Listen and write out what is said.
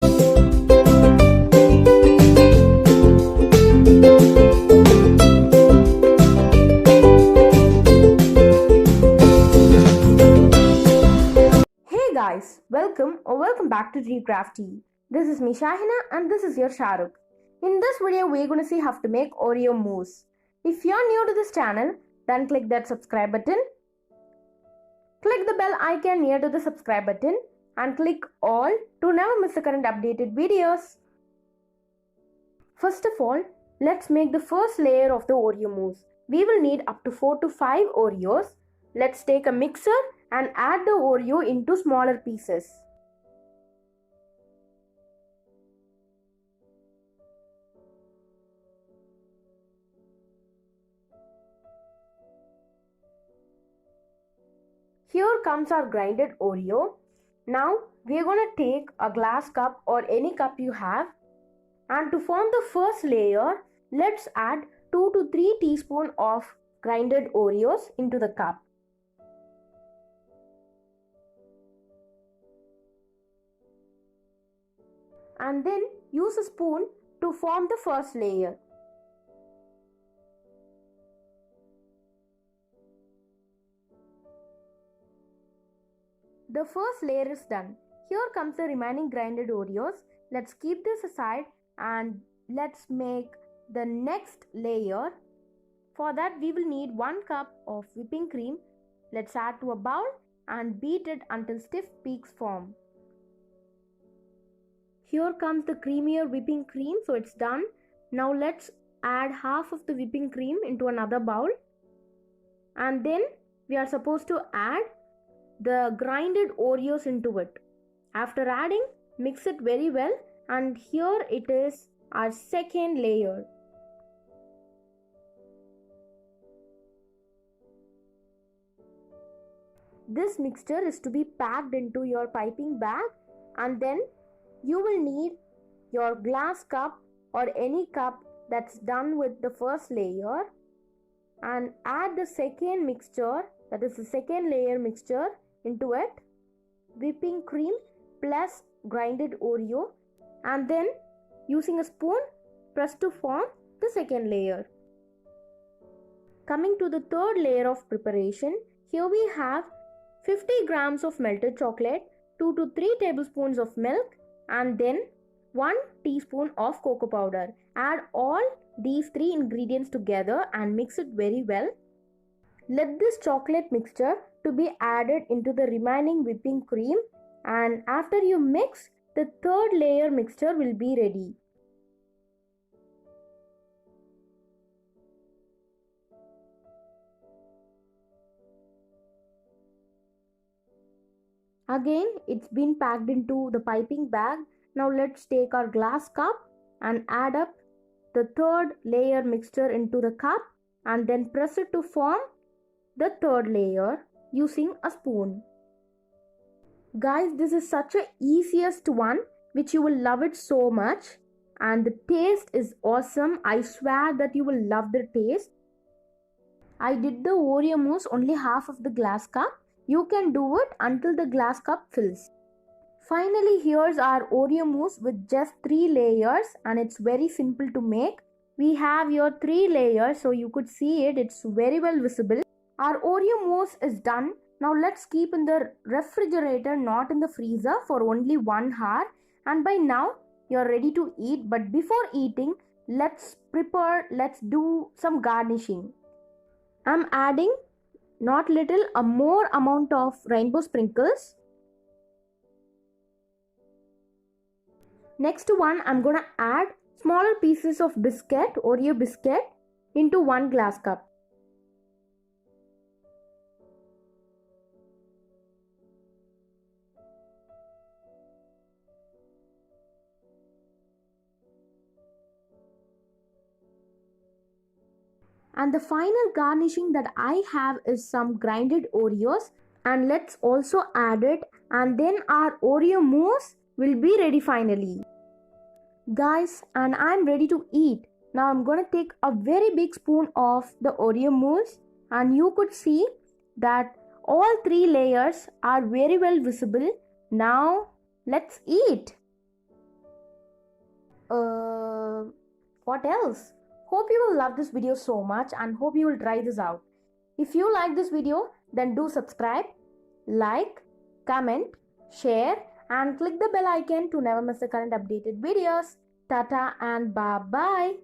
Hey guys, welcome back to Crafty. This is me Shahina and this is your Shahrukh. In this video, we're going to see how to make Oreo mousse. If you're new to this channel, then click that subscribe button. Click the bell icon near to the subscribe button and click all to never miss the current updated videos. First of all, let's make the first layer of the Oreo mousse. We will need up to 4 to 5 Oreos. Let's take a mixer and add the Oreo into smaller pieces. Here comes our grinded Oreo. Now we are going to take a glass cup or any cup you have, and to form the first layer, let's add 2 to 3 teaspoons of grinded Oreos into the cup. And then use a spoon to form the first layer. The first layer is done. Here comes the remaining grinded Oreos. Let's keep this aside and let's make the next layer. For that we will need 1 cup of whipping cream. Let's add to a bowl and beat it until stiff peaks form. Here comes the creamier whipping cream, so it's done. Now let's add half of the whipping cream into another bowl. And then we are supposed to add the grinded Oreos into it. After adding, mix it very well, and here it is our second layer. This mixture is to be packed into your piping bag, and then you will need your glass cup or any cup that's done with the first layer, and add the second mixture, that is the second layer mixture, into it. Whipping cream plus grinded Oreo, and then using a spoon press to form the second layer. Coming to the third layer of preparation, here we have 50 grams of melted chocolate, 2 to 3 tablespoons of milk, and then 1 teaspoon of cocoa powder. Add all these 3 ingredients together and mix it very well. Let this chocolate mixture to be added into the remaining whipping cream, and after you mix, the third layer mixture will be ready. Again, it's been packed into the piping bag. Now let's take our glass cup and add up the third layer mixture into the cup, and then press it to form the third layer using a spoon. Guys, this is such a easiest one, which you will love it so much, and the taste is awesome. I swear that you will love the taste. I did the Oreo mousse only half of the glass cup. You can do it until the glass cup fills. Finally, here's our Oreo mousse with just 3 layers, and it's very simple to make. We have here 3 layers, so you could see it. It's very well visible. Our Oreo mousse is done. Now let's keep in the refrigerator, not in the freezer, for only 1 hour. And by now you're ready to eat. But before eating, let's do some garnishing. I'm adding not little, a more amount of rainbow sprinkles. Next one, I'm gonna add smaller pieces of biscuit, Oreo biscuit, into 1 glass cup. And the final garnishing that I have is some grinded Oreos, and let's also add it, and then our Oreo mousse will be ready finally. Guys, and I'm ready to eat. Now I'm gonna take a very big spoon of the Oreo mousse, and you could see that all 3 layers are very well visible. Now let's eat. Uh, what else? Hope you will love this video so much and hope you will try this out. If you like this video, then do subscribe, like, comment, share, and click the bell icon to never miss the current updated videos. Tata and bye bye.